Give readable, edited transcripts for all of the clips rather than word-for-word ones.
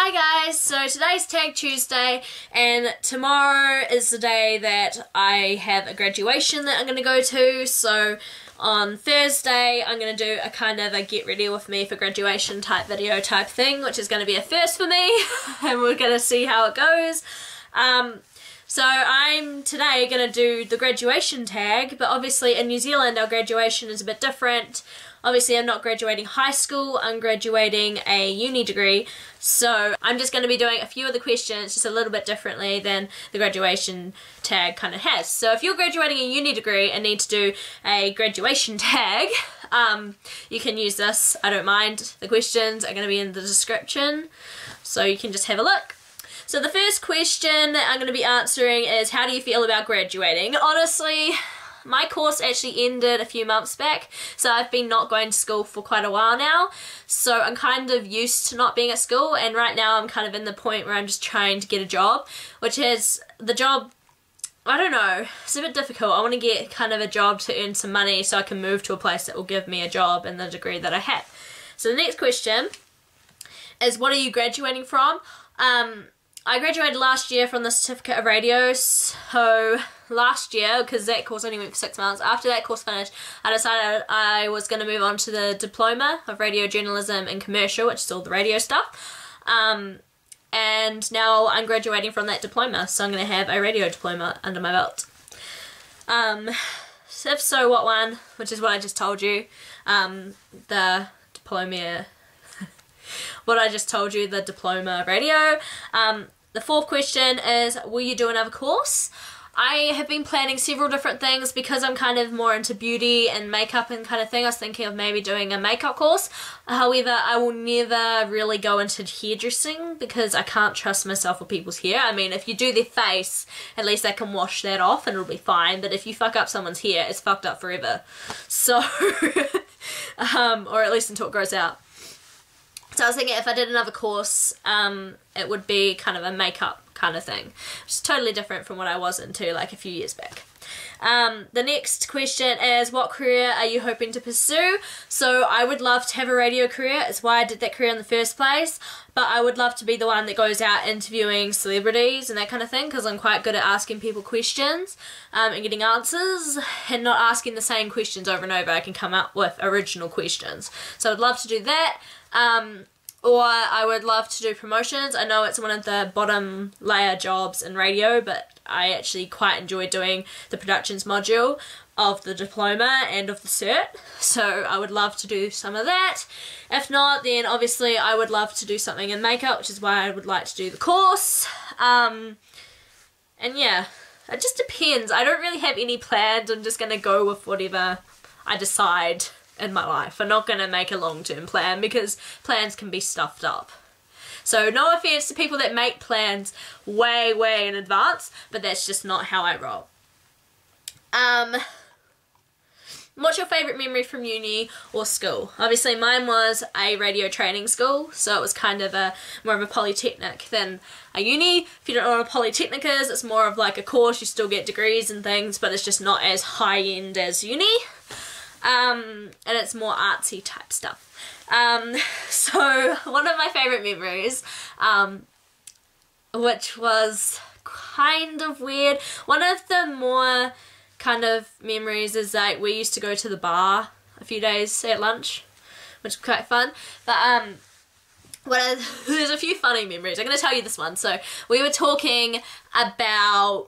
Hi guys, so today's Tag Tuesday and tomorrow is the day that I have a graduation that I'm going to go to. So on Thursday I'm going to do a kind of a get ready with me for graduation type video type thing, which is going to be a first for me and we're going to see how it goes. So I'm today going to do the graduation tag, but obviously in New Zealand our graduation is a bit different. Obviously I'm not graduating high school, I'm graduating a uni degree, so I'm just going to be doing a few of the questions just a little bit differently than the graduation tag kind of has. So if you're graduating a uni degree and need to do a graduation tag, you can use this, I don't mind. The questions are going to be in the description, so you can just have a look. So the first question that I'm going to be answering is, how do you feel about graduating? Honestly, my course actually ended a few months back, so I've been not going to school for quite a while now, so I'm kind of used to not being at school, and right now I'm kind of in the point where I'm just trying to get a job, which is the job, I don't know, it's a bit difficult. I want to get kind of a job to earn some money so I can move to a place that will give me a job in the degree that I have. So the next question is, what are you graduating from? I graduated last year from the Certificate of Radio, so last year, because that course only went for 6 months, after that course finished, I decided I was going to move on to the Diploma of Radio Journalism and Commercial, which is all the radio stuff, and now I'm graduating from that diploma, so I'm going to have a radio diploma under my belt. So if so, what one? Which is what I just told you, the diploma, what I just told you, the diploma radio. The fourth question is, will you do another course? I have been planning several different things because I'm kind of more into beauty and makeup and kind of thing. I was thinking of maybe doing a makeup course. However, I will never really go into hairdressing because I can't trust myself with people's hair. I mean, if you do their face, at least they can wash that off and it'll be fine. But if you fuck up someone's hair, it's fucked up forever. So, or at least until it grows out. So I was thinking if I did another course, it would be kind of a makeup kind of thing, which is totally different from what I was into like a few years back. The next question is, what career are you hoping to pursue? So I would love to have a radio career. It's why I did that career in the first place, but I would love to be the one that goes out interviewing celebrities and that kind of thing, because I'm quite good at asking people questions and getting answers and not asking the same questions over and over. I can come up with original questions. So I'd love to do that. Or I would love to do promotions. I know it's one of the bottom layer jobs in radio, but I actually quite enjoy doing the productions module of the diploma and of the cert. So I would love to do some of that. If not, then obviously I would love to do something in makeup, which is why I would like to do the course. And yeah, it just depends. I don't really have any plans. I'm just going to go with whatever I decide in my life. I'm not going to make a long-term plan because plans can be stuffed up. So no offense to people that make plans way in advance, but that's just not how I roll. What's your favourite memory from uni or school? Obviously mine was a radio training school, so it was kind of more of a polytechnic than a uni. If you don't know what a polytechnic is, it's more of like a course. You still get degrees and things, but it's just not as high-end as uni. And it's more artsy type stuff. So one of my favourite memories, which was kind of weird, one of the more kind of memories is like we used to go to the bar a few days at lunch, which was quite fun. But there's a few funny memories. I'm going to tell you this one. So we were talking about,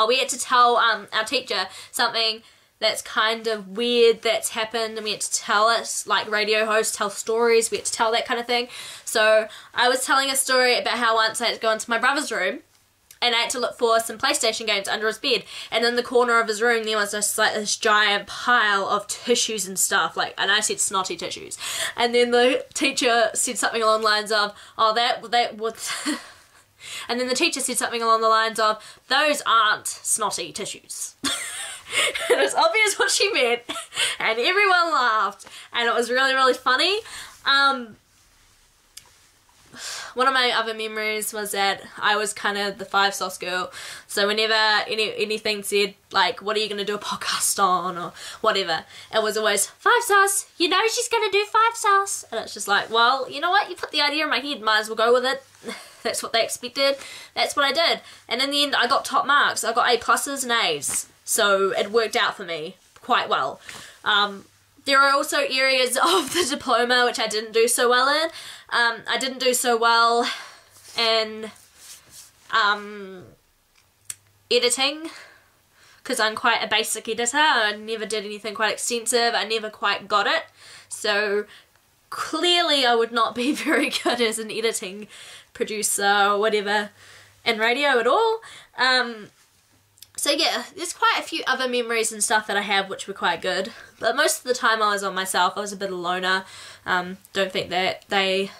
we had to tell our teacher something that's kind of weird that's happened, and we had to tell it, like radio hosts tell stories, we had to tell that kind of thing. So I was telling a story about how once I had to go into my brother's room and I had to look for some PlayStation games under his bed, and in the corner of his room there was just like this giant pile of tissues and stuff, like, and I said snotty tissues, and then the teacher said something along the lines of, oh that would and then the teacher said something along the lines of, those aren't snotty tissues. It was obvious what she meant, and everyone laughed, and it was really funny. one of my other memories was that I was kind of the 5 sauce girl. So whenever anything said like, what are you going to do a podcast on or whatever, it was always 5 sauce, you know she's going to do 5 sauce. And it's just like, well, you know what, you put the idea in my head, might as well go with it. That's what they expected. That's what I did. And in the end I got top marks. I got A+s and A's. So it worked out for me quite well. There are also areas of the diploma which I didn't do so well in. I didn't do so well in editing, because I'm quite a basic editor. I never did anything quite extensive. I never quite got it. So clearly I would not be very good as an editing producer or whatever in radio at all. So yeah, there's quite a few other memories and stuff that I have which were quite good. But most of the time I was on myself. I was a bit of a loner. Don't think that they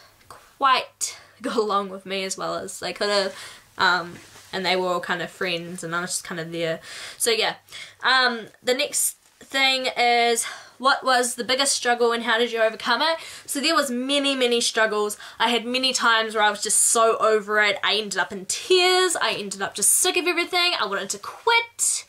quite got along with me as well as they could have. And they were all kind of friends and I was just kind of there. So yeah, the next thing is, what was the biggest struggle and how did you overcome it? So there was many struggles. I had many times where I was just so over it. I ended up in tears. I ended up just sick of everything. I wanted to quit.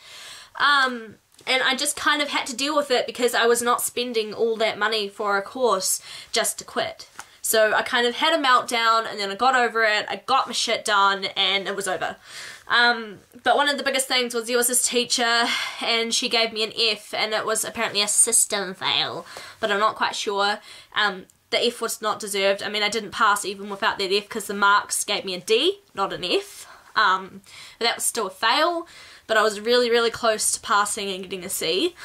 And I just kind of had to deal with it because I was not spending all that money for a course just to quit. So I kind of had a meltdown and then I got over it. I got my shit done and it was over. But one of the biggest things was there was this teacher and she gave me an F and it was apparently a system fail, but I'm not quite sure. The F was not deserved. I mean, I didn't pass even without that F because the marks gave me a D, not an F. But that was still a fail, but I was really close to passing and getting a C.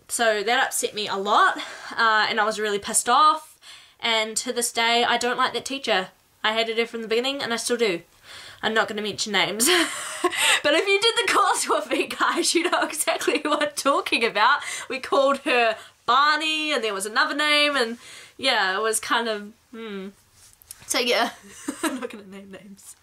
So that upset me a lot and I was really pissed off. And to this day, I don't like that teacher. I hated her from the beginning and I still do. I'm not going to mention names. But if you did the course with me, guys, you know exactly what I'm talking about. We called her Barney and there was another name and yeah, it was kind of, So yeah, I'm not going to name names.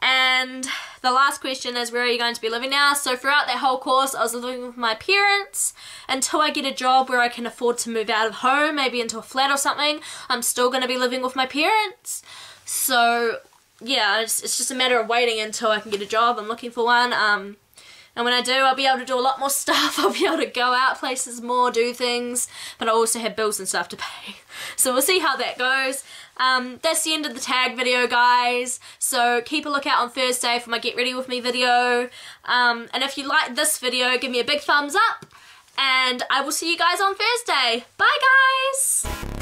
And the last question is, where are you going to be living now? So throughout that whole course I was living with my parents until I get a job where I can afford to move out of home, maybe into a flat or something. I'm still going to be living with my parents. So yeah, it's just a matter of waiting until I can get a job. I'm looking for one. And when I do, I'll be able to do a lot more stuff. I'll be able to go out places more, do things, but I also have bills and stuff to pay. So we'll see how that goes. That's the end of the tag video, guys. So keep a lookout on Thursday for my Get Ready With Me video. And if you like this video, give me a big thumbs up. And I will see you guys on Thursday. Bye, guys!